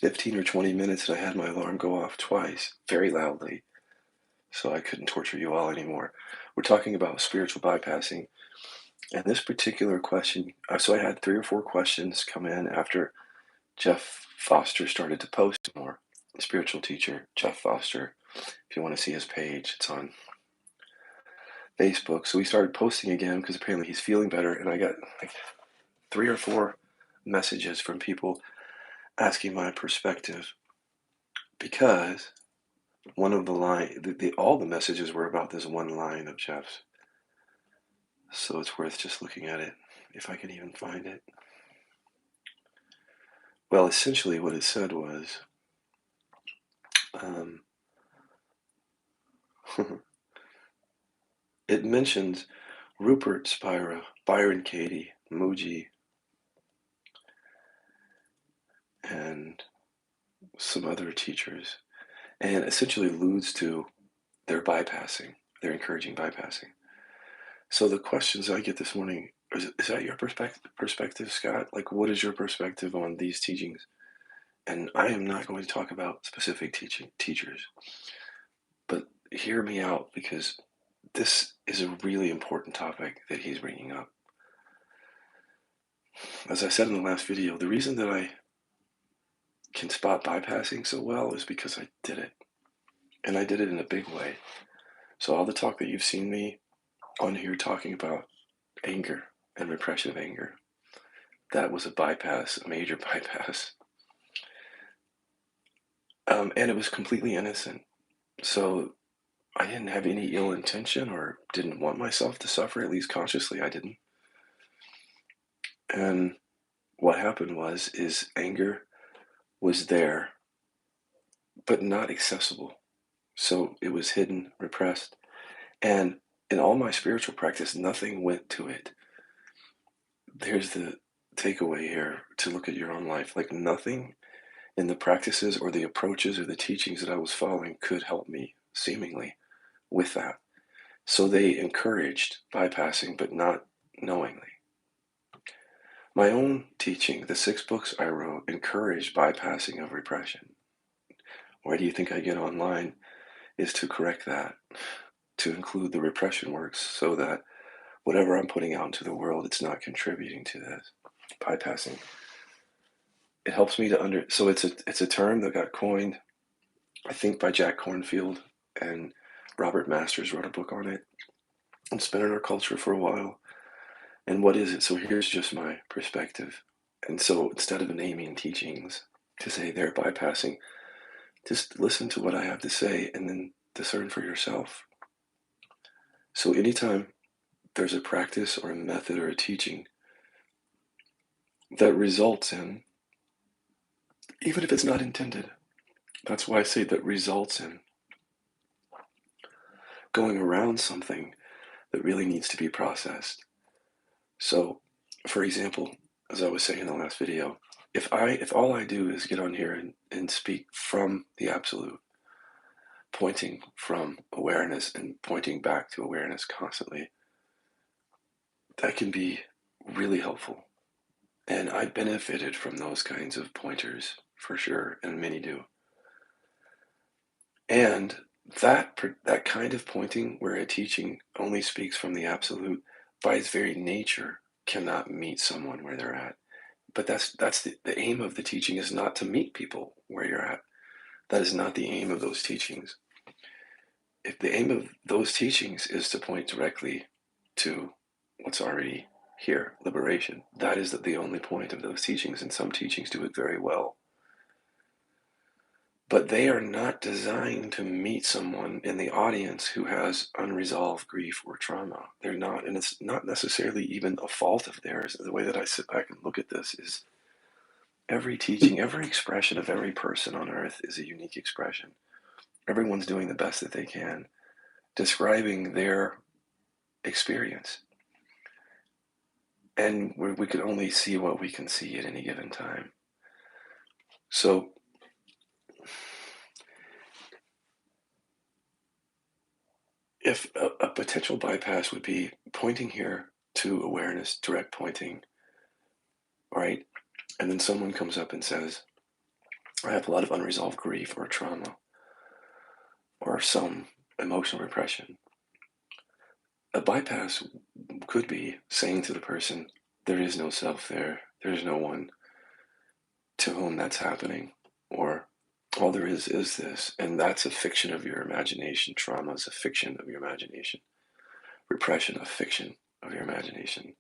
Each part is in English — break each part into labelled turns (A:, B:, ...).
A: 15 or 20 minutes, and I had my alarm go off twice, very loudly, so I couldn't torture you all anymore. We're talking about spiritual bypassing. And this particular question, so I had 3 or 4 questions come in after Jeff Foster started to post more. Spiritual teacher, Jeff Foster. If you want to see his page, it's on Facebook. So he started posting again because apparently he's feeling better. And I got like 3 or 4 messages from people asking my perspective because one of the all the messages were about this one line of Jeff's. So it's worth just looking at it, if I can even find it. Well, essentially what it said was, it mentions Rupert Spira, Byron Katie, Mooji, and some other teachers, and essentially alludes to their bypassing, their encouraging bypassing. So the questions I get this morning, is that your perspective, Scott? Like, what is your perspective on these teachings? And I am not going to talk about specific teachers, but hear me out because this is a really important topic that he's bringing up. As I said in the last video, the reason that I can spot bypassing so well is because I did it. And I did it in a big way. So all the talk that you've seen me on here talking about anger and repression of anger, that was a bypass, a major bypass. And it was completely innocent. So I didn't have any ill intention or didn't want myself to suffer, at least consciously I didn't. And what happened is anger was there, but not accessible. So it was hidden, repressed. And in all my spiritual practice, nothing went to it. There's the takeaway here to look at your own life. Like nothing in the practices or the approaches or the teachings that I was following could help me, seemingly, with that. So they encouraged bypassing, but not knowingly. My own teaching, the 6 books I wrote, encouraged bypassing of repression. Why do you think I get online? Is to correct that, to include the repression works so that whatever I'm putting out into the world, it's not contributing to this bypassing. It helps me to so it's a term that got coined, I think, by Jack Kornfield, and Robert Masters wrote a book on it. It's been in our culture for a while. And what is it? So here's just my perspective. And so instead of naming teachings to say they're bypassing, just listen to what I have to say and then discern for yourself. So anytime there's a practice or a method or a teaching that results in, even if it's not intended, that's why I say that results in going around something that really needs to be processed. So, for example, as I was saying in the last video, if all I do is get on here and speak from the absolute, pointing from awareness and pointing back to awareness constantly, that can be really helpful. And I benefited from those kinds of pointers for sure, and many do. And that kind of pointing where a teaching only speaks from the absolute, by its very nature, cannot meet someone where they're at. But that's the aim of the teaching is not to meet people where you're at. That is not the aim of those teachings. If the aim of those teachings is to point directly to what's already here, liberation, that is the only point of those teachings, and some teachings do it very well. But they are not designed to meet someone in the audience who has unresolved grief or trauma. They're not, and it's not necessarily even a fault of theirs. The way that I sit back and look at this is every teaching, every expression of every person on earth is a unique expression. Everyone's doing the best that they can, describing their experience. And we can only see what we can see at any given time. So if a potential bypass would be pointing here to awareness, direct pointing, right? And then someone comes up and says, I have a lot of unresolved grief or trauma or some emotional repression. A bypass could be saying to the person, there is no self there. There's no one to whom that's happening. Or all there is this. And that's a fiction of your imagination. Trauma is a fiction of your imagination. Repression, a fiction of your imagination,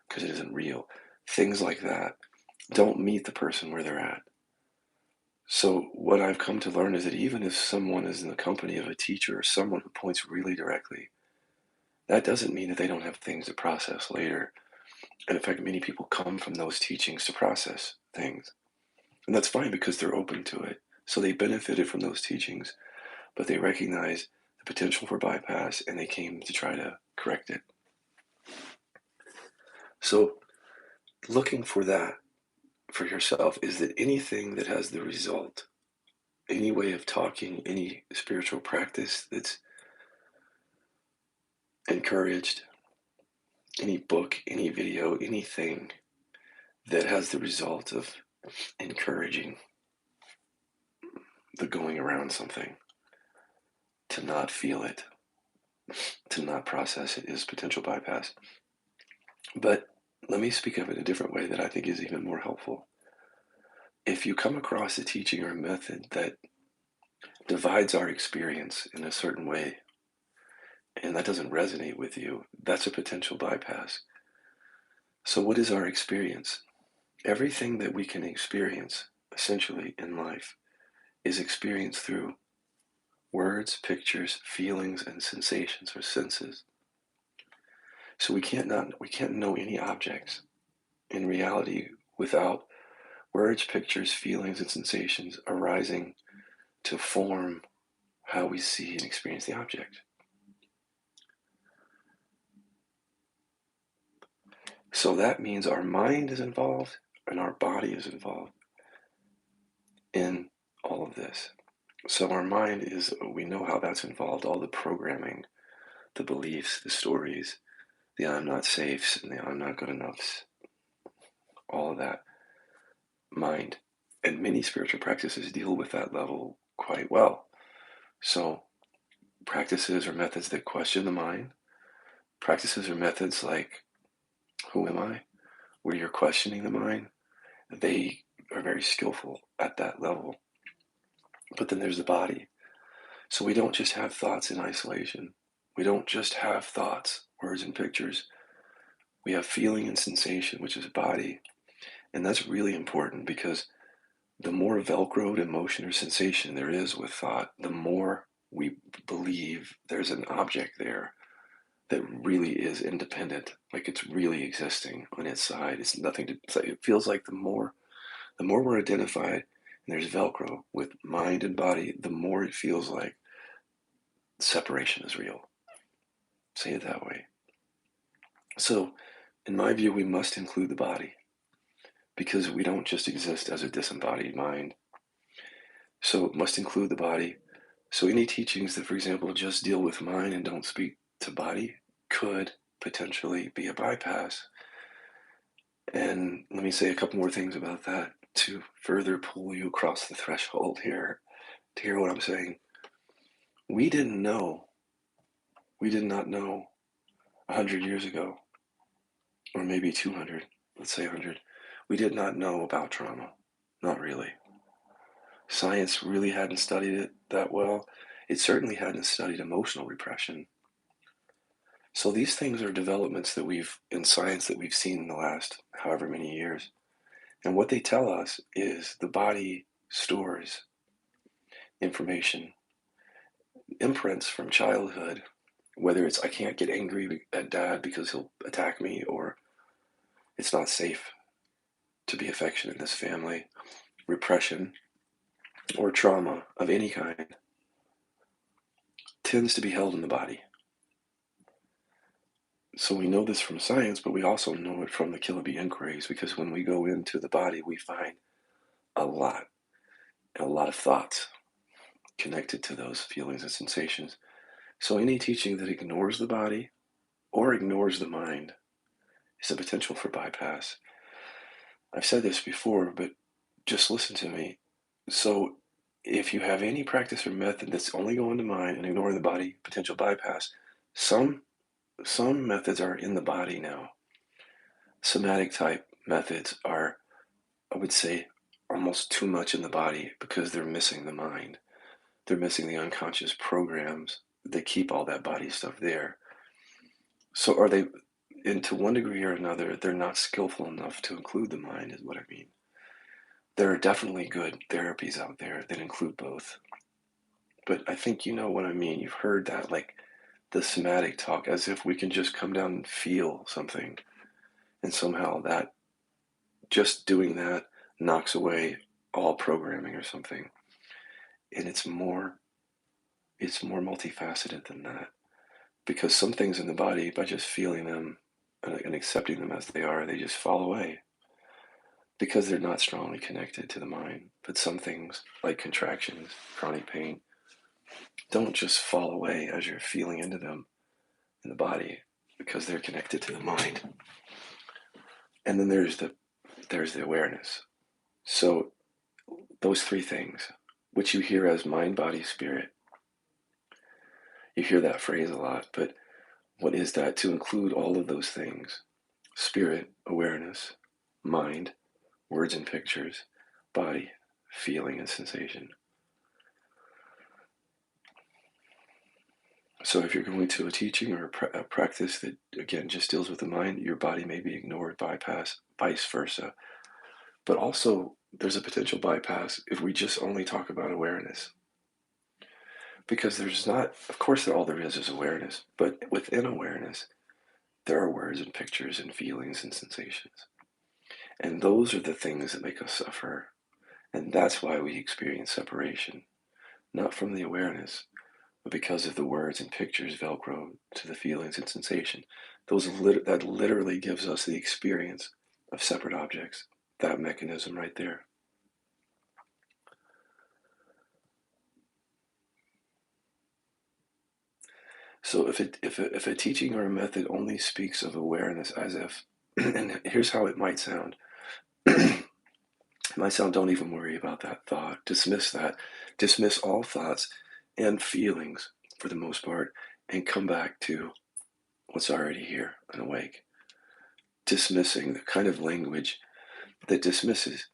A: because it isn't real. Things like that don't meet the person where they're at. So what I've come to learn is that even if someone is in the company of a teacher or someone who points really directly, that doesn't mean that they don't have things to process later. And in fact, many people come from those teachings to process things. And that's fine because they're open to it. So they benefited from those teachings, but they recognize the potential for bypass and they came to try to correct it. So looking for that for yourself is that anything that has the result, any way of talking, any spiritual practice that's encouraged, any book, any video, anything that has the result of encouraging the going around something, to not feel it, to not process it, is potential bypass. But let me speak of it a different way that I think is even more helpful. If you come across a teaching or a method that divides our experience in a certain way, and that doesn't resonate with you, that's a potential bypass. So, what is our experience? Everything that we can experience, essentially, in life is experienced through words, pictures, feelings, and sensations or senses. So we can't know any objects in reality without words, pictures, feelings, and sensations arising to form how we see and experience the object. So that means our mind is involved and our body is involved in all of this. So our mind is, we know how that's involved, all the programming, the beliefs, the stories, the I'm not safes and the I'm not good enoughs, all of that mind. And many spiritual practices deal with that level quite well. So practices or methods that question the mind, practices or methods like who am I, where you're questioning the mind, they are very skillful at that level. But then there's the body. So we don't just have thoughts in isolation. We don't just have thoughts, words, and pictures. We have feeling and sensation, which is body. And that's really important because the more velcroed emotion or sensation there is with thought, the more we believe there's an object there that really is independent, like it's really existing on its side. It's nothing to. It's like, it feels like the more we're identified, and there's Velcro with mind and body, the more it feels like separation is real. Say it that way. So, in my view, we must include the body because we don't just exist as a disembodied mind. So, it must include the body. So, any teachings that, for example, just deal with mind and don't speak to body could potentially be a bypass. And let me say a couple more things about that to further pull you across the threshold here to hear what I'm saying. We didn't know, we did not know 100 years ago, or maybe 200, let's say 100, we did not know about trauma. Not really. Science really hadn't studied it that well. It certainly hadn't studied emotional repression. So these things are developments that in science that we've seen in the last however many years. And what they tell us is the body stores information, imprints from childhood, whether it's I can't get angry at dad because he'll attack me, or it's not safe to be affectionate in this family, repression, or trauma of any kind tends to be held in the body. So we know this from science, but we also know it from the Kiloby inquiries, because when we go into the body, we find a lot, a lot of thoughts connected to those feelings and sensations. So any teaching that ignores the body or ignores the mind is a potential for bypass. I've said this before, but just listen to me. So if you have any practice or method that's only going to mind and ignoring the body potential bypass, some some methods are in the body now. Somatic type methods are, I would say, almost too much in the body because they're missing the mind. They're missing the unconscious programs that keep all that body stuff there. So are they, and to one degree or another, they're not skillful enough to include the mind, is what I mean. There are definitely good therapies out there that include both. But I think you know what I mean. You've heard that, like the somatic talk, as if we can just come down and feel something. And somehow that, just doing that, knocks away all programming or something. And it's more multifaceted than that. Because some things in the body, by just feeling them and accepting them as they are, they just fall away because they're not strongly connected to the mind. But some things, like contractions, chronic pain, don't just fall away as you're feeling into them in the body because they're connected to the mind. And then there's the awareness. So those three things, which you hear as mind, body, spirit, you hear that phrase a lot, but what is that? To include all of those things: spirit, awareness, mind, words and pictures, body, feeling and sensation. So if you're going to a teaching or a practice that, again, just deals with the mind, your body may be ignored, bypassed, vice versa. But also, there's a potential bypass if we just only talk about awareness. Because there's not, of course, all there is awareness, but within awareness, there are words and pictures and feelings and sensations. And those are the things that make us suffer. And that's why we experience separation, not from the awareness, but because of the words and pictures Velcro to the feelings and sensation. That literally gives us the experience of separate objects. That mechanism right there. So if a teaching or a method only speaks of awareness as if, and here's how it might sound. It might sound, don't even worry about that thought. Dismiss that. Dismiss all thoughts and feelings for the most part, and come back to what's already here and awake. Dismissing the kind of language that dismisses.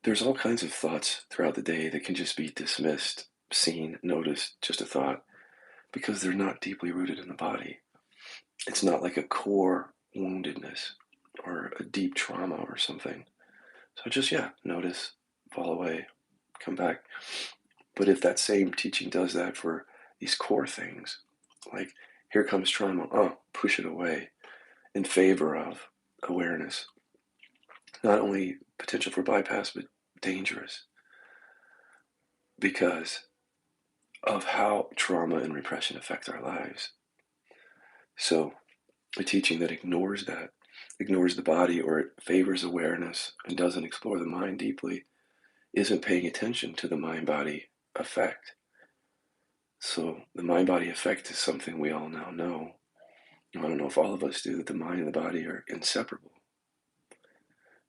A: There's all kinds of thoughts throughout the day that can just be dismissed, seen, noticed, just a thought, because they're not deeply rooted in the body. It's not like a core woundedness or a deep trauma or something. So just, yeah, notice, fall away, come back. But if that same teaching does that for these core things, like here comes trauma, oh, push it away in favor of awareness. Not only potential for bypass, but dangerous because of how trauma and repression affect our lives. So a teaching that ignores that, ignores the body, or it favors awareness and doesn't explore the mind deeply, isn't paying attention to the mind-body effect. So the mind-body effect is something we all now know. I don't know if all of us do, that the mind and the body are inseparable.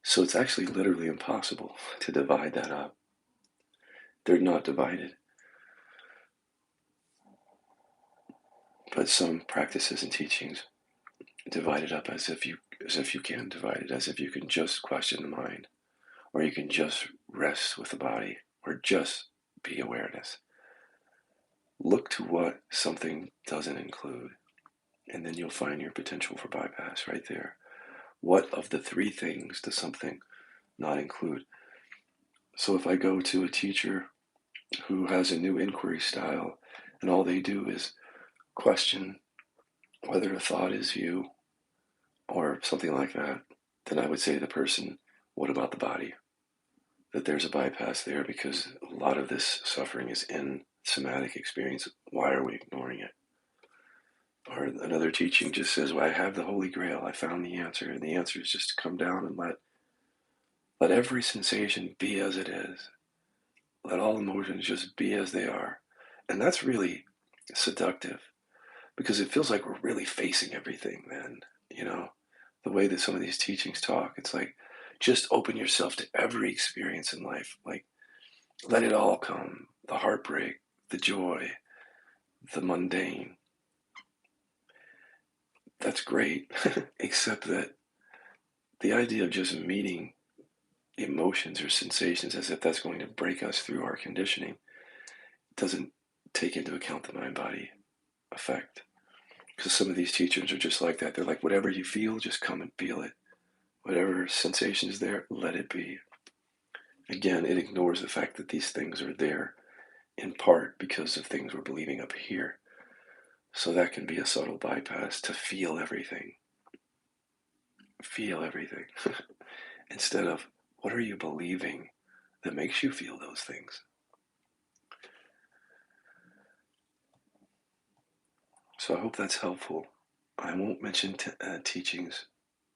A: So it's actually literally impossible to divide that up. They're not divided. But some practices and teachings divide it up as if you can divide it, as if you can just question the mind, or you can just rest with the body, or just be awareness. Look to what something doesn't include, and then you'll find your potential for bypass right there. What of the three things does something not include? So if I go to a teacher who has a new inquiry style and all they do is question whether a thought is you or something like that, then I would say to the person, what about the body? That there's a bypass there because a lot of this suffering is in somatic experience. Why are we ignoring it? Or another teaching just says, well, I have the Holy Grail. I found the answer. And the answer is just to come down and let every sensation be as it is. Let all emotions just be as they are. And that's really seductive because it feels like we're really facing everything then, you know, the way that some of these teachings talk. It's like, just open yourself to every experience in life. Like, Let it all come, the heartbreak, the joy, the mundane. That's great, except that the idea of just meeting emotions or sensations as if that's going to break us through our conditioning doesn't take into account the mind body effect. Because some of these teachers are just like that. They're like, whatever you feel, just come and feel it. Whatever sensation is there, let it be. Again, it ignores the fact that these things are there in part because of things we're believing up here. So that can be a subtle bypass to feel everything. Feel everything. Instead of, what are you believing that makes you feel those things? So I hope that's helpful. I won't mention teachings.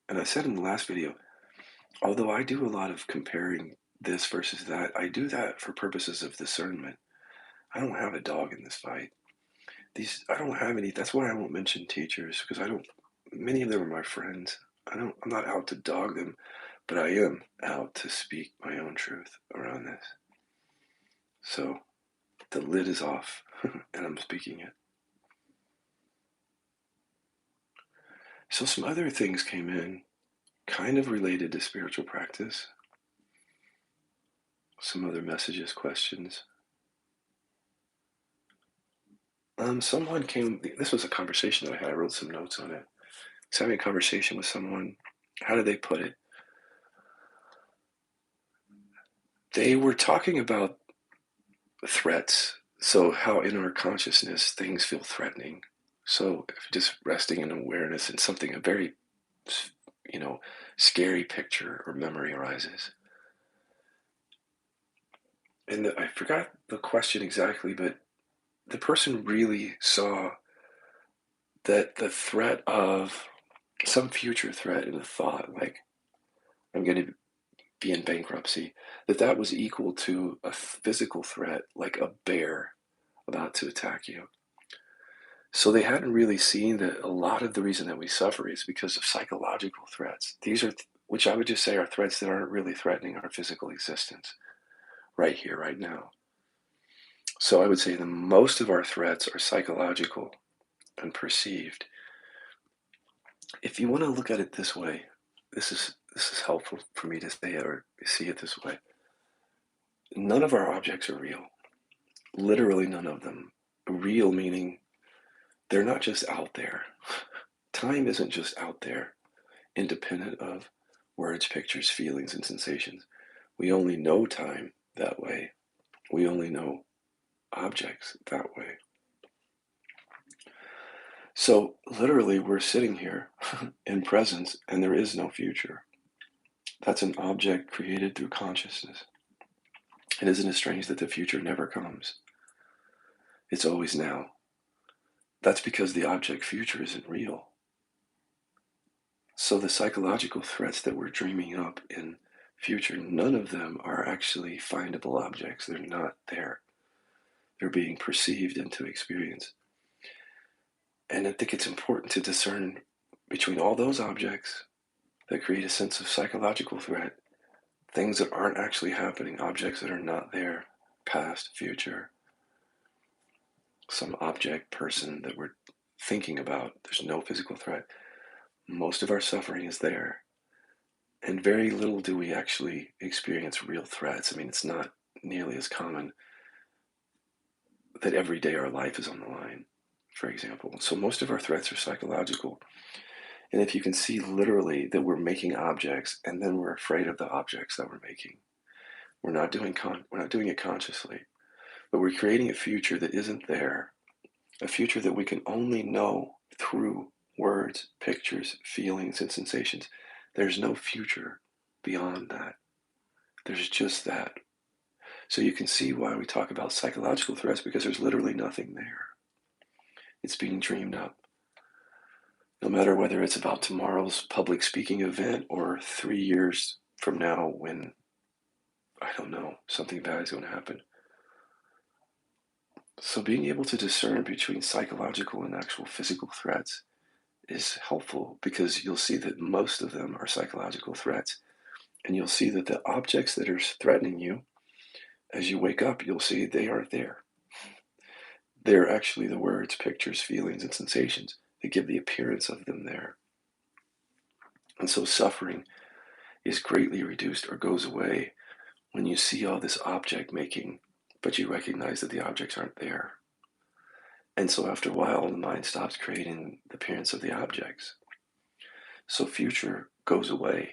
A: And I said in the last video, although I do a lot of comparing this versus that, I do that for purposes of discernment. I don't have a dog in this fight. I don't have any. That's why I won't mention teachers, because I don't. Many of them are my friends. I'm not out to dog them, but I am out to speak my own truth around this. So the lid is off, and I'm speaking it. So some other things came in, kind of related to spiritual practice. Some other messages, questions. Someone came. This was a conversation that I had. I wrote some notes on it. I was having a conversation with someone. How did they put it? They were talking about threats. So how in our consciousness things feel threatening. So if just resting in awareness and something, a very, scary picture or memory arises. And I forgot the question exactly, but the person really saw that the threat of some future threat in a thought, like I'm going to be in bankruptcy, that was equal to a physical threat, like a bear about to attack you. So they hadn't really seen that a lot of the reason that we suffer is because of psychological threats. These are, which I would just say are threats that aren't really threatening our physical existence right here, right now. So I would say that most of our threats are psychological and perceived. If you want to look at it this way, this is helpful for me to say it or see it this way. None of our objects are real. Literally none of them. Real meaning they're not just out there. Time isn't just out there, independent of words, pictures, feelings, and sensations. We only know time that way. We only know objects that way. So literally we're sitting here in presence and there is no future. That's an object created through consciousness. And isn't it strange that the future never comes? It's always now. That's because the object future isn't real. So the psychological threats that we're dreaming up in future, none of them are actually findable objects. They're not there. They're being perceived into experience. And I think it's important to discern between all those objects that create a sense of psychological threat, things that aren't actually happening, objects that are not there, past, future, some object, person that we're thinking about. There's no physical threat. Most of our suffering is there. And very little do we actually experience real threats. I mean, it's not nearly as common that every day our life is on the line, for example. So most of our threats are psychological. And if you can see literally that we're making objects and then we're afraid of the objects that we're making, we're not doing it consciously, but we're creating a future that isn't there, a future that we can only know through words, pictures, feelings, and sensations. There's no future beyond that. There's just that. So you can see why we talk about psychological threats, because there's literally nothing there. It's being dreamed up. No matter whether it's about tomorrow's public speaking event or 3 years from now when, I don't know, something bad is going to happen. So being able to discern between psychological and actual physical threats is helpful, because you'll see that most of them are psychological threats. And you'll see that the objects that are threatening you As you wake up, you'll see they aren't there. They're actually the words, pictures, feelings, and sensations that give the appearance of them there. And so suffering is greatly reduced or goes away when you see all this object making, but you recognize that the objects aren't there. And so after a while, the mind stops creating the appearance of the objects. So future goes away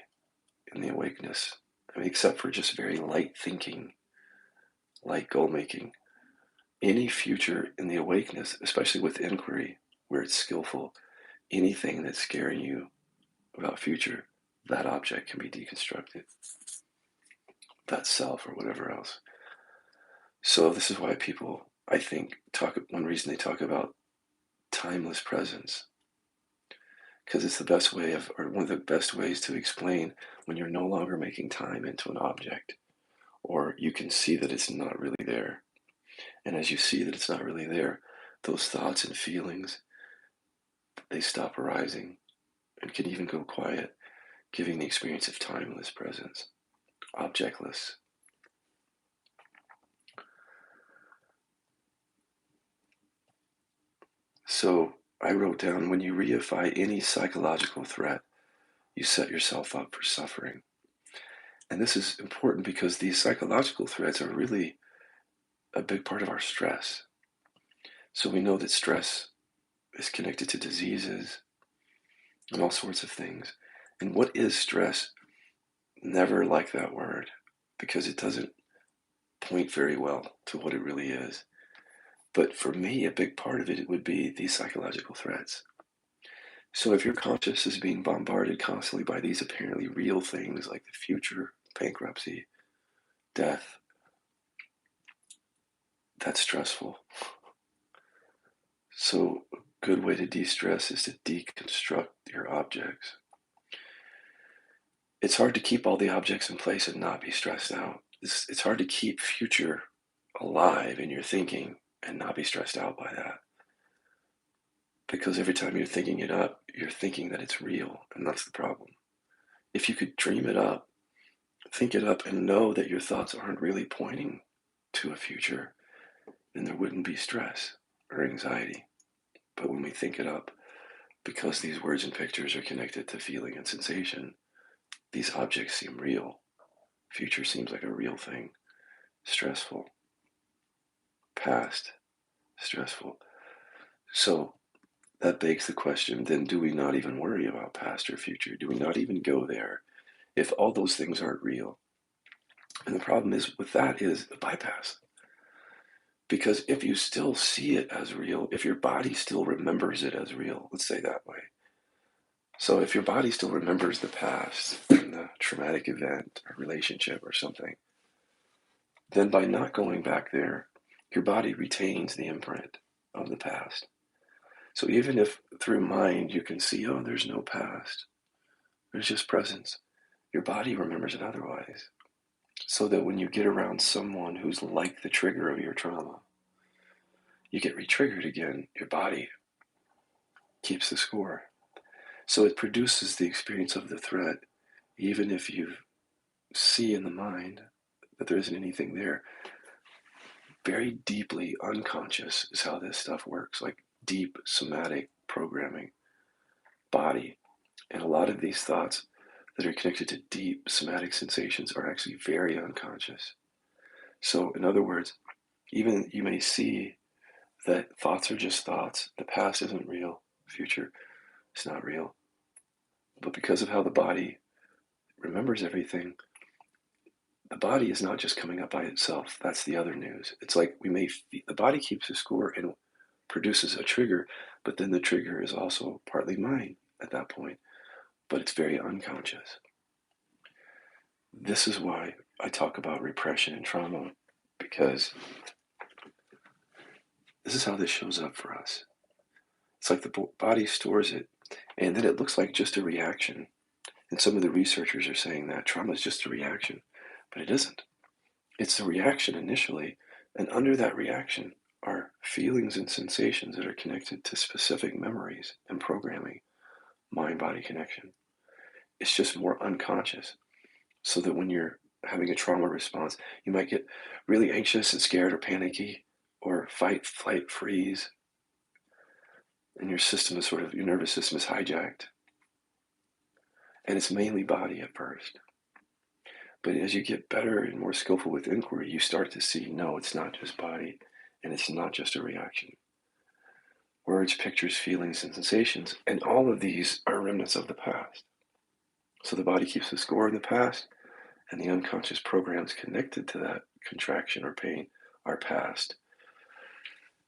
A: in the awakeness. I mean, except for just very light thinking, light goal making. Any future in the awakeness, especially with inquiry, where it's skillful, anything that's scaring you about future, that object can be deconstructed. That self or whatever else. So this is why people, I think, one reason they talk about timeless presence, because it's the best way of, or one of the best ways to explain when you're no longer making time into an object, or you can see that it's not really there. And as you see that it's not really there, those thoughts and feelings, they stop arising and can even go quiet, giving the experience of timeless presence, objectless. So I wrote down, when you reify any psychological threat, you set yourself up for suffering. And this is important because these psychological threats are really a big part of our stress. So we know that stress is connected to diseases and all sorts of things. And what is stress? Never like that word, because it doesn't point very well to what it really is. But for me, a big part of it would be these psychological threats. So if your conscious is being bombarded constantly by these apparently real things like the future, bankruptcy, death, that's stressful. So a good way to de-stress is to deconstruct your objects. It's hard to keep all the objects in place and not be stressed out. It's hard to keep future alive in your thinking and not be stressed out by that. Because every time you're thinking it up, you're thinking that it's real, and that's the problem. If you could dream it up, think it up, and know that your thoughts aren't really pointing to a future, then there wouldn't be stress or anxiety. But when we think it up, because these words and pictures are connected to feeling and sensation, these objects seem real. Future seems like a real thing. Stressful. Past. Stressful. So that begs the question, then do we not even worry about past or future? Do we not even go there if all those things aren't real? And the problem is with that is the bypass. Because if you still see it as real, if your body still remembers it as real, let's say that way. So if your body still remembers the past and the traumatic event or relationship or something, then by not going back there, your body retains the imprint of the past. So even if through mind you can see, oh, there's no past, there's just presence, your body remembers it otherwise. So that when you get around someone who's like the trigger of your trauma, you get re-triggered again, your body keeps the score. So it produces the experience of the threat, even if you see in the mind that there isn't anything there. Very deeply unconscious is how this stuff works, like deep somatic programming, body. And a lot of these thoughts that are connected to deep somatic sensations are actually very unconscious. So, in other words, even you may see that thoughts are just thoughts, the past isn't real, future is not real. But because of how the body remembers everything, the body is not just coming up by itself. That's the other news. It's like the body keeps a score and produces a trigger, but then the trigger is also partly mine at that point, but it's very unconscious. This is why I talk about repression and trauma, because this is how this shows up for us. It's like the body stores it, and then it looks like just a reaction. And some of the researchers are saying that trauma is just a reaction, but it isn't. It's a reaction initially, and under that reaction are feelings and sensations that are connected to specific memories and programming, mind-body connection. It's just more unconscious, so that when you're having a trauma response. You might get really anxious and scared or panicky or fight, flight, freeze, and your nervous system is hijacked. And it's mainly body at first. But as you get better and more skillful with inquiry, you start to see, no, it's not just body and it's not just a reaction. Words, pictures, feelings, and sensations, and all of these are remnants of the past. So the body keeps a score in the past, and the unconscious programs connected to that contraction or pain are past.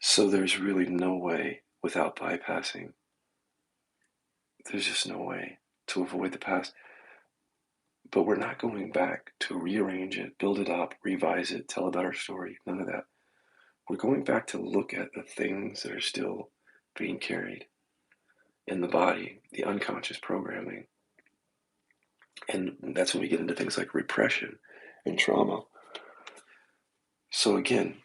A: So there's really no way without bypassing. There's just no way to avoid the past. But we're not going back to rearrange it, build it up, revise it, tell a better story. None of that. We're going back to look at the things that are still being carried in the body, the unconscious programming. And that's when we get into things like repression and trauma. So again,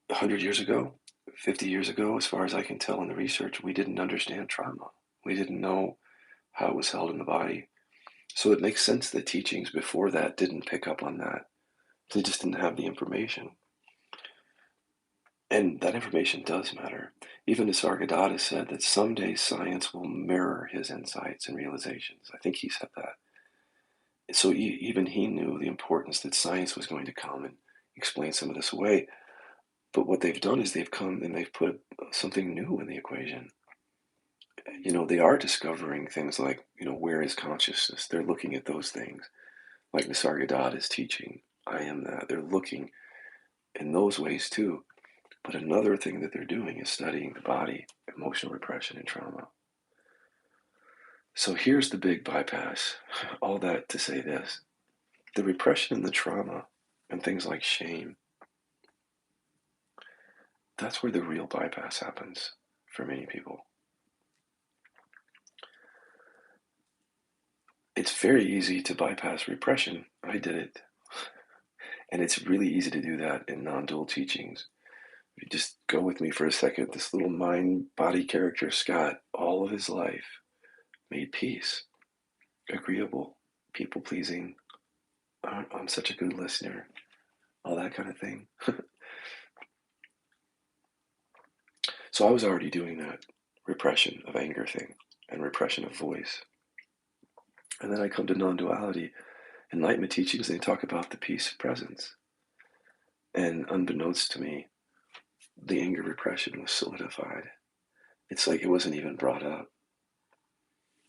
A: 100 years ago, 50 years ago, as far as I can tell in the research, we didn't understand trauma. We didn't know how it was held in the body. So it makes sense that teachings before that didn't pick up on that. They just didn't have the information. And that information does matter. Even Nisargadatta said that someday science will mirror his insights and realizations. I think he said that. So even he knew the importance that science was going to come and explain some of this away. But what they've done is they've come and they've put something new in the equation. They are discovering things like, where is consciousness? They're looking at those things, like Nisargadatta is teaching. I am that. They're looking in those ways too. But another thing that they're doing is studying the body, emotional repression, and trauma. So here's the big bypass. All that to say this: the repression and the trauma and things like shame, that's where the real bypass happens for many people. It's very easy to bypass repression. I did it. And it's really easy to do that in non-dual teachings. If you just go with me for a second, this little mind-body character, Scott, all of his life made peace, agreeable, people-pleasing. I'm such a good listener, all that kind of thing. So I was already doing that repression of anger thing and repression of voice. And then I come to non-duality. Enlightenment teachings, they talk about the peace of presence. And unbeknownst to me, the anger repression was solidified. It's like it wasn't even brought up.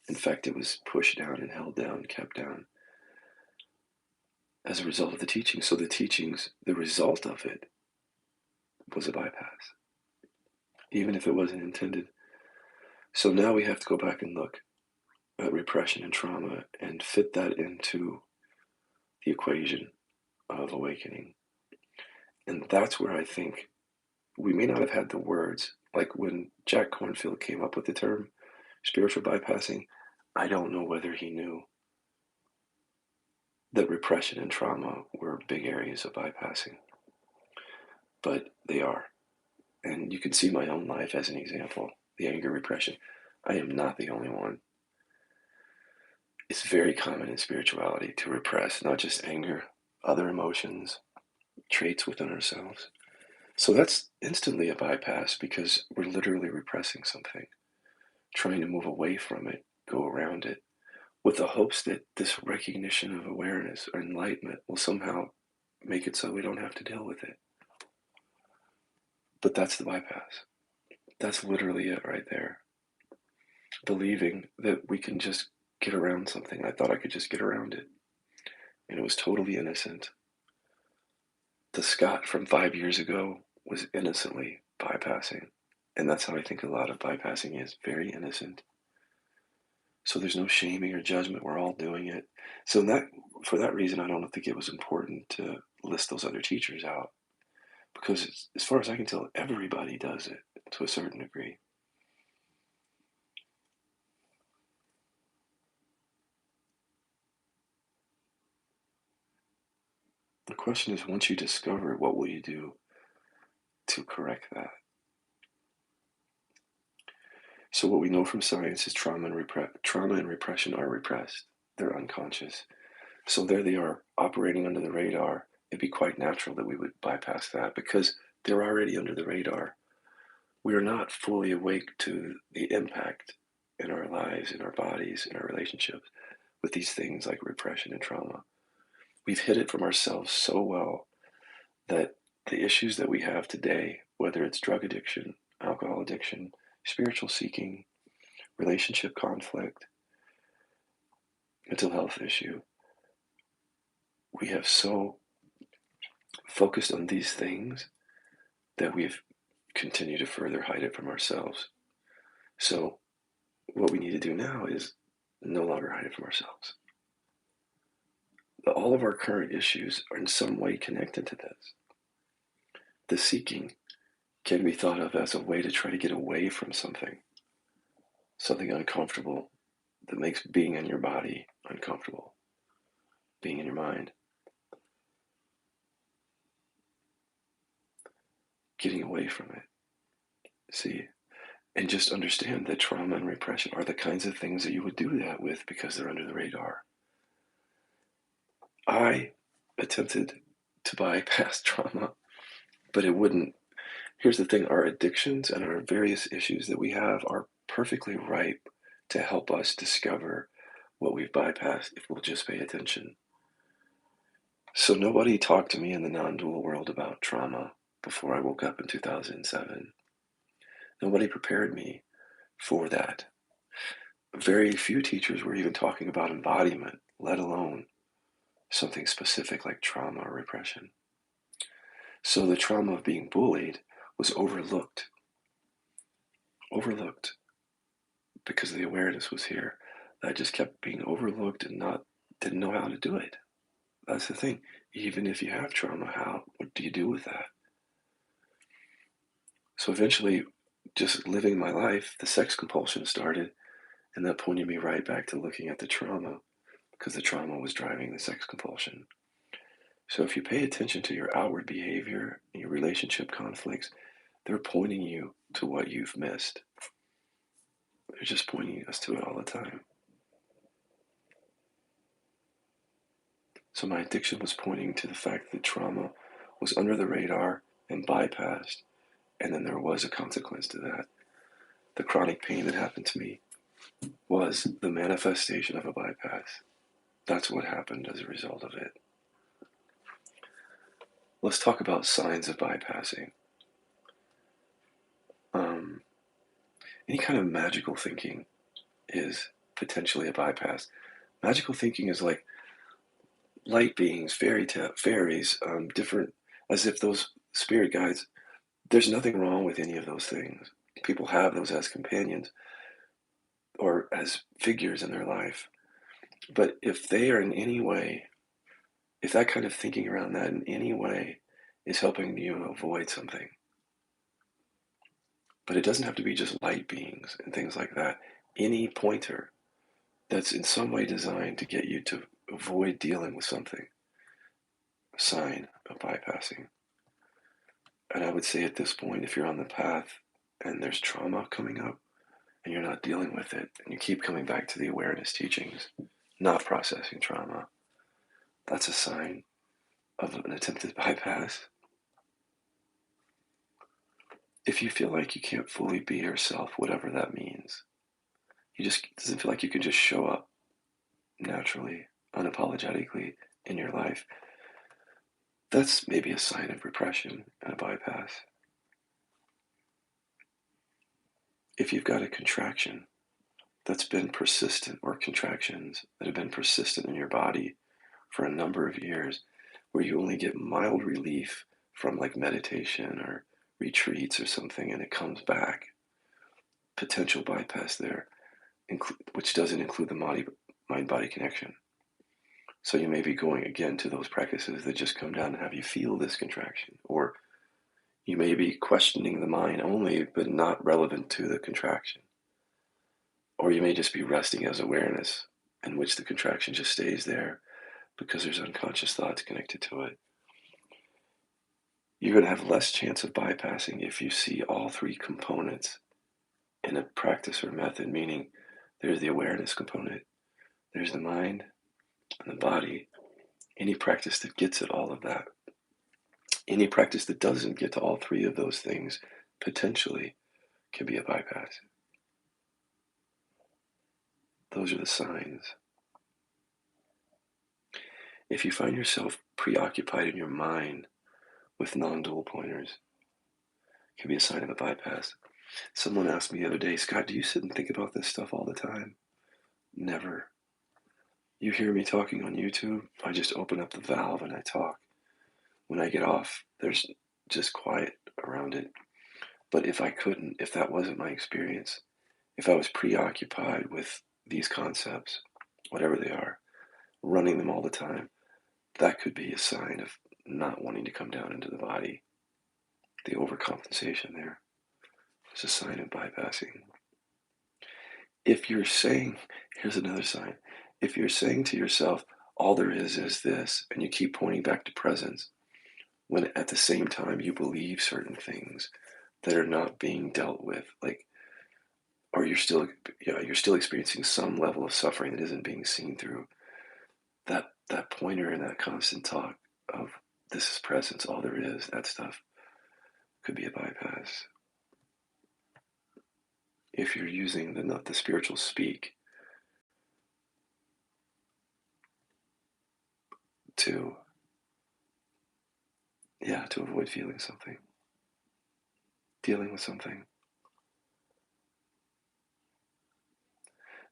A: In fact, it was pushed down and held down, kept down as a result of the teaching. So the teachings, the result of it was a bypass, even if it wasn't intended. So now we have to go back and look at repression and trauma and fit that into the equation of awakening. And that's where I think we may not have had the words, like when Jack Kornfield came up with the term spiritual bypassing, I don't know whether he knew that repression and trauma were big areas of bypassing, but they are. And you can see my own life as an example, the anger repression. I am not the only one. It's very common in spirituality to repress not just anger, other emotions, traits within ourselves. So that's instantly a bypass because we're literally repressing something, trying to move away from it, go around it, with the hopes that this recognition of awareness or enlightenment will somehow make it so we don't have to deal with it. But that's the bypass. That's literally it right there. Believing that we can just get around something. I thought I could just get around it. And it was totally innocent. The Scott from 5 years ago was innocently bypassing. And that's how I think a lot of bypassing is, very innocent. So there's no shaming or judgment. We're all doing it. So for that reason, I don't think it was important to list those other teachers out. Because as far as I can tell, everybody does it to a certain degree. The question is, once you discover it, what will you do to correct that? So what we know from science is trauma and repression are repressed. They're unconscious. So there they are operating under the radar. It'd be quite natural that we would bypass that because they're already under the radar. We are not fully awake to the impact in our lives, in our bodies, in our relationships with these things like repression and trauma. We've hid it from ourselves so well that the issues that we have today, whether it's drug addiction, alcohol addiction, spiritual seeking, relationship conflict, mental health issue, we have so focused on these things that we've continued to further hide it from ourselves. So, what we need to do now is no longer hide it from ourselves. All of our current issues are in some way connected to this. The seeking can be thought of as a way to try to get away from something uncomfortable that makes being in your body uncomfortable, being in your mind. Getting away from it. See, and just understand that trauma and repression are the kinds of things that you would do that with because they're under the radar. I attempted to bypass trauma, but it wouldn't. Here's the thing, our addictions and our various issues that we have are perfectly ripe to help us discover what we've bypassed if we'll just pay attention. So nobody talked to me in the non-dual world about trauma before I woke up in 2007. Nobody prepared me for that. Very few teachers were even talking about embodiment, let alone something specific like trauma or repression. So the trauma of being bullied was overlooked because the awareness was here. I just kept being overlooked and didn't know how to do it. That's the thing. Even if you have trauma, what do you do with that? So eventually, just living my life, the sex compulsion started, and that pointed me right back to looking at the trauma because the trauma was driving the sex compulsion. So if you pay attention to your outward behavior, your relationship conflicts, they're pointing you to what you've missed. They're just pointing us to it all the time. So my addiction was pointing to the fact that trauma was under the radar and bypassed, and then there was a consequence to that. The chronic pain that happened to me was the manifestation of a bypass. That's what happened as a result of it. Let's talk about signs of bypassing. Um, any kind of magical thinking is potentially a bypass. Magical thinking is like light beings, fairies, different, as if those spirit guides, there's nothing wrong with any of those things. People have those as companions or as figures in their life. But if they are in any way, if that kind of thinking around that in any way is helping you avoid something, but it doesn't have to be just light beings and things like that. Any pointer that's in some way designed to get you to avoid dealing with something, a sign of bypassing. And I would say at this point, if you're on the path and there's trauma coming up and you're not dealing with it, and you keep coming back to the awareness teachings, not processing trauma, that's a sign of an attempted bypass. If you feel like you can't fully be yourself, whatever that means, it doesn't feel like you can just show up naturally, unapologetically in your life, that's maybe a sign of repression and a bypass. If you've got a contraction that's been persistent, or contractions that have been persistent in your body for a number of years, where you only get mild relief from like meditation or retreats or something, and it comes back, potential bypass there, which doesn't include the mind body connection. So you may be going again to those practices that just come down and have you feel this contraction, or you may be questioning the mind only, but not relevant to the contraction. Or you may just be resting as awareness, in which the contraction just stays there because there's unconscious thoughts connected to it. You're going to have less chance of bypassing if you see all three components in a practice or method, meaning there's the awareness component, there's the mind and the body, Any practice that gets at all of that, any practice that doesn't get to all three of those things, potentially can be a bypass. Those are the signs. If you find yourself preoccupied in your mind with non-dual pointers, it can be a sign of a bypass. Someone asked me the other day, Scott, do you sit and think about this stuff all the time? Never. You hear me talking on YouTube, I just open up the valve and I talk. When I get off, there's just quiet around it. But if I couldn't, if that wasn't my experience, if I was preoccupied with these concepts, whatever they are, running them all the time, that could be a sign of not wanting to come down into the body. The overcompensation there is a sign of bypassing. If you're saying, here's another sign, if you're saying to yourself, all there is this, and you keep pointing back to presence, when at the same time you believe certain things that are not being dealt with, like, or you're still experiencing some level of suffering that isn't being seen through, that pointer and that constant talk of this is presence, all there is, that stuff could be a bypass. If you're using the spiritual speak to avoid feeling something, dealing with something.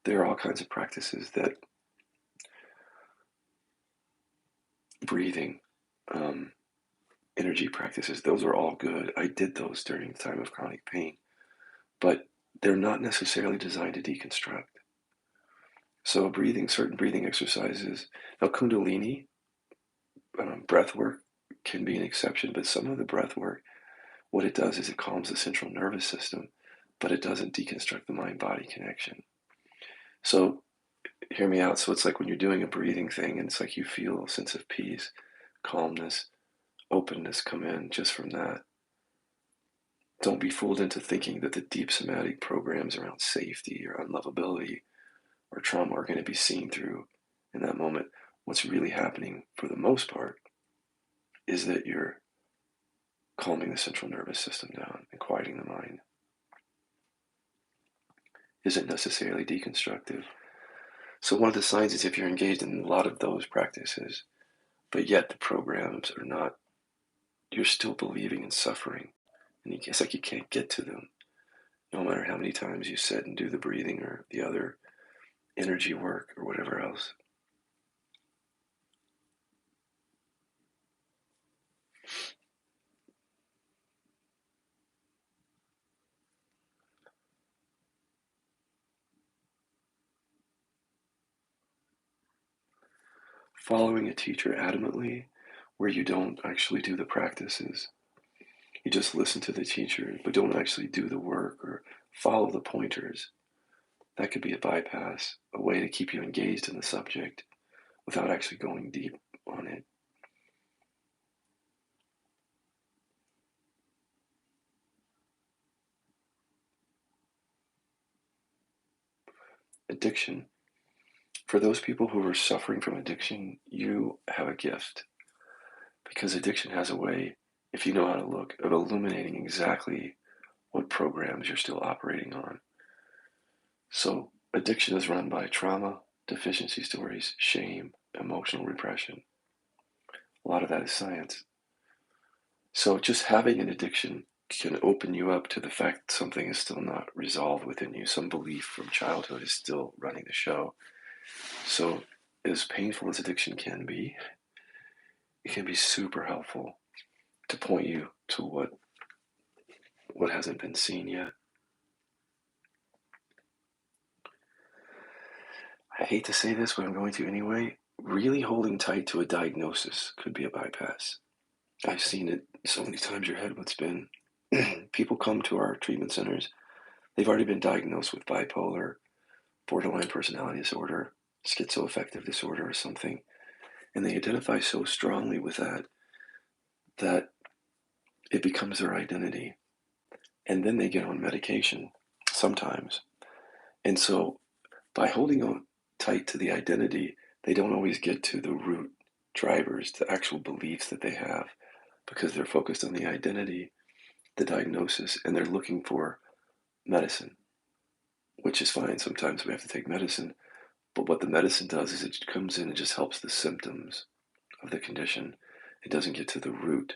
A: There are all kinds of practices that breathing, energy practices, those are all good. I did those during the time of chronic pain, but they're not necessarily designed to deconstruct. So certain breathing exercises, now Kundalini breath work can be an exception, but some of the breath work, what it does is it calms the central nervous system, but it doesn't deconstruct the mind-body connection. So hear me out. So it's like when you're doing a breathing thing and it's like you feel a sense of peace, calmness, openness come in just from that. Don't be fooled into thinking that the deep somatic programs around safety or unlovability or trauma are going to be seen through in that moment. What's really happening for the most part is that you're calming the central nervous system down and quieting the mind. Isn't necessarily deconstructive. So one of the signs is if you're engaged in a lot of those practices, but yet the programs are not, you're still believing in suffering, and it's like you can't get to them, no matter how many times you sit and do the breathing or the other energy work or whatever else. Following a teacher adamantly, where you don't actually do the practices, you just listen to the teacher, but don't actually do the work or follow the pointers. That could be a bypass, a way to keep you engaged in the subject without actually going deep on it. Addiction. For those people who are suffering from addiction, you have a gift, because addiction has a way, if you know how to look, of illuminating exactly what programs you're still operating on. So addiction is run by trauma, deficiency stories, shame, emotional repression. A lot of that is science. So just having an addiction can open you up to the fact something is still not resolved within you. Some belief from childhood is still running the show. So as painful as addiction can be, it can be super helpful to point you to what hasn't been seen yet. I hate to say this, but I'm going to anyway. Really holding tight to a diagnosis could be a bypass. I've seen it so many times. Your head would spin. People come to our treatment centers. They've already been diagnosed with bipolar, borderline personality disorder, schizoaffective disorder, or something, and they identify so strongly with that it becomes their identity. And then they get on medication sometimes. And so by holding on tight to the identity, they don't always get to the root drivers, the actual beliefs that they have, because they're focused on the identity, the diagnosis, and they're looking for medicine, which is fine. Sometimes we have to take medicine, but what the medicine does is it comes in and just helps the symptoms of the condition. It doesn't get to the root.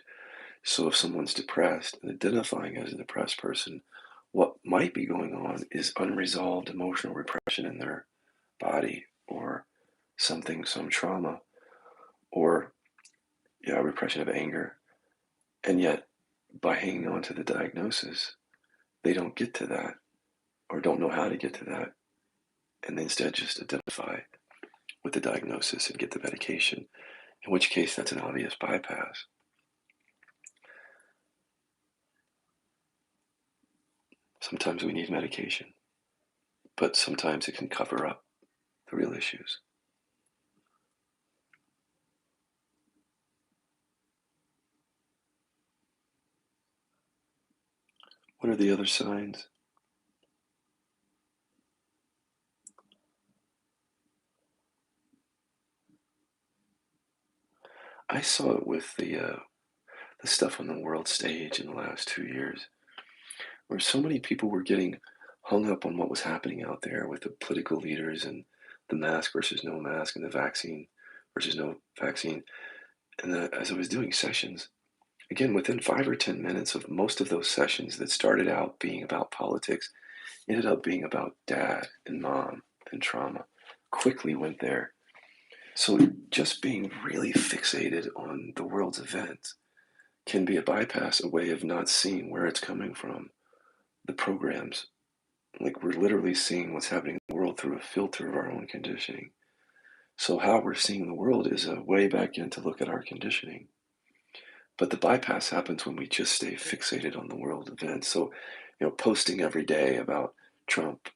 A: So if someone's depressed and identifying as a depressed person, what might be going on is unresolved emotional repression in their body, or something, some trauma, or repression of anger. And yet, by hanging on to the diagnosis, they don't get to that, or don't know how to get to that, and they instead just identify with the diagnosis and get the medication, in which case that's an obvious bypass. Sometimes we need medication, but sometimes it can cover up the real issues. What are the other signs? I saw it with the stuff on the world stage in the last 2 years, where so many people were getting hung up on what was happening out there with the political leaders and the mask versus no mask and the vaccine versus no vaccine. And as I was doing sessions, again, within 5 or 10 minutes of most of those sessions that started out being about politics, ended up being about dad and mom and trauma, quickly went there. So just being really fixated on the world's events can be a bypass, a way of not seeing where it's coming from. The programs, like we're literally seeing what's happening in the world through a filter of our own conditioning. So how we're seeing the world is a way back in to look at our conditioning. But the bypass happens when we just stay fixated on the world events. So, posting every day about Trump,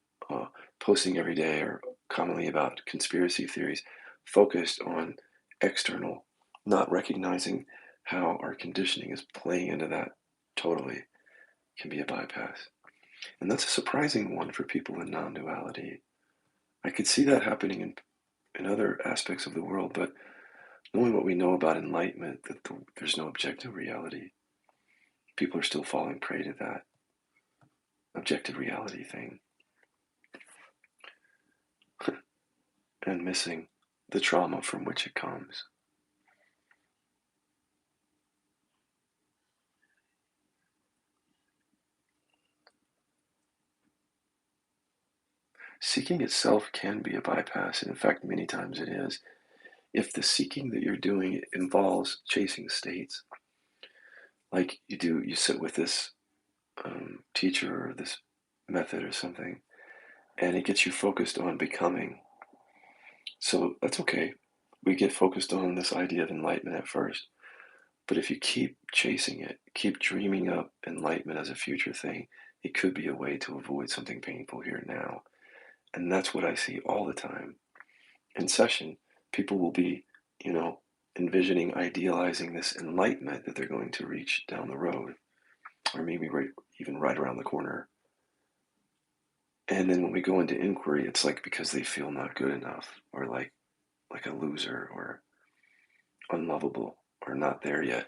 A: posting every day or commonly about conspiracy theories, focused on external, not recognizing how our conditioning is playing into that totally, can be a bypass. And that's a surprising one for people in non duality. I could see that happening in other aspects of the world, but knowing what we know about enlightenment, that there's no objective reality, people are still falling prey to that objective reality thing and missing the trauma from which it comes. Seeking itself can be a bypass, and in fact, many times it is. If the seeking that you're doing involves chasing states, like you sit with this teacher or this method or something, and it gets you focused on becoming. So that's okay. We get focused on this idea of enlightenment at first. But if you keep chasing it, keep dreaming up enlightenment as a future thing, it could be a way to avoid something painful here now. And that's what I see all the time. In session, people will be, you know, envisioning, idealizing this enlightenment that they're going to reach down the road, or maybe even right around the corner. And then when we go into inquiry, it's like because they feel not good enough, or like a loser, or unlovable, or not there yet.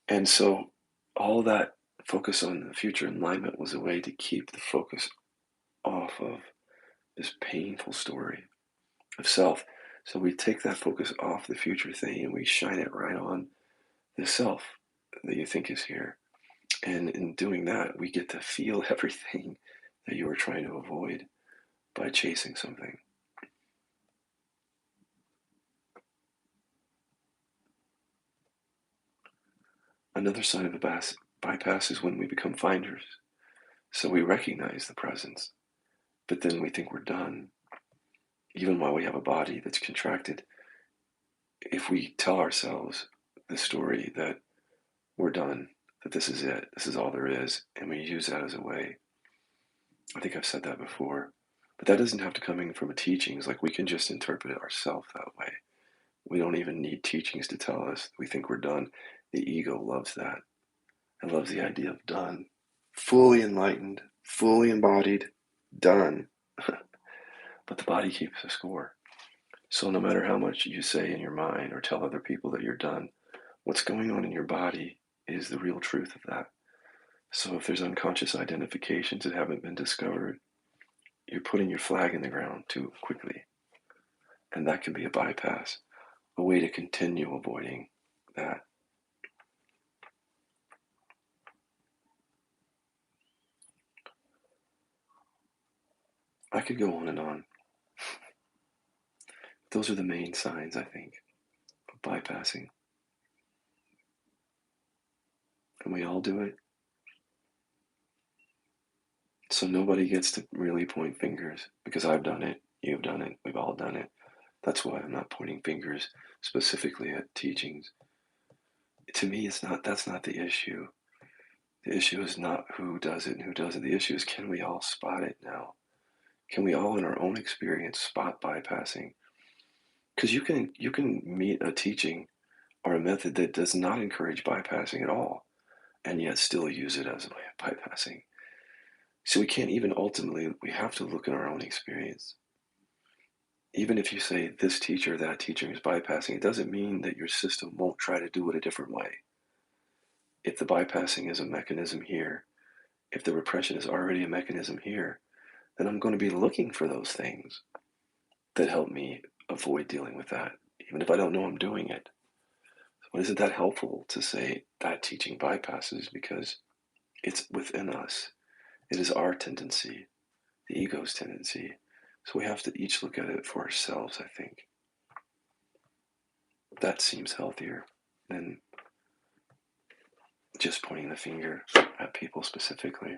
A: And so all that focus on the future enlightenment was a way to keep the focus off of this painful story of self. So we take that focus off the future thing and we shine it right on the self that you think is here. And in doing that, we get to feel everything that you were trying to avoid by chasing something. Another sign of a bypass is when we become finders. So we recognize the presence, but then we think we're done. Even while we have a body that's contracted, if we tell ourselves the story that we're done, that this is it, this is all there is, and we use that as a way, I think I've said that before, but that doesn't have to come in from a teachings. Like we can just interpret it ourselves that way. We don't even need teachings to tell us we think we're done. The ego loves that. It loves the idea of done, fully enlightened, fully embodied, done. But the body keeps a score. So no matter how much you say in your mind or tell other people that you're done, what's going on in your body is the real truth of that. So if there's unconscious identifications that haven't been discovered, you're putting your flag in the ground too quickly. And that can be a bypass, a way to continue avoiding that. I could go on and on. Those are the main signs, I think, of bypassing. And we all do it. So nobody gets to really point fingers because I've done it, you've done it, we've all done it. That's why I'm not pointing fingers specifically at teachings. To me, that's not the issue. The issue is not who does it and who doesn't. The issue is, can we all spot it now? Can we all in our own experience spot bypassing? Because you can meet a teaching or a method that does not encourage bypassing at all, and yet still use it as a way of bypassing. So we can't even ultimately, we have to look at our own experience. Even if you say this teacher, that teacher is bypassing, it doesn't mean that your system won't try to do it a different way. If the bypassing is a mechanism here, if the repression is already a mechanism here, then I'm going to be looking for those things that help me avoid dealing with that, even if I don't know I'm doing it. But isn't that helpful to say that teaching bypasses because it's within us? It is our tendency, the ego's tendency. So we have to each look at it for ourselves, I think. That seems healthier than just pointing the finger at people specifically.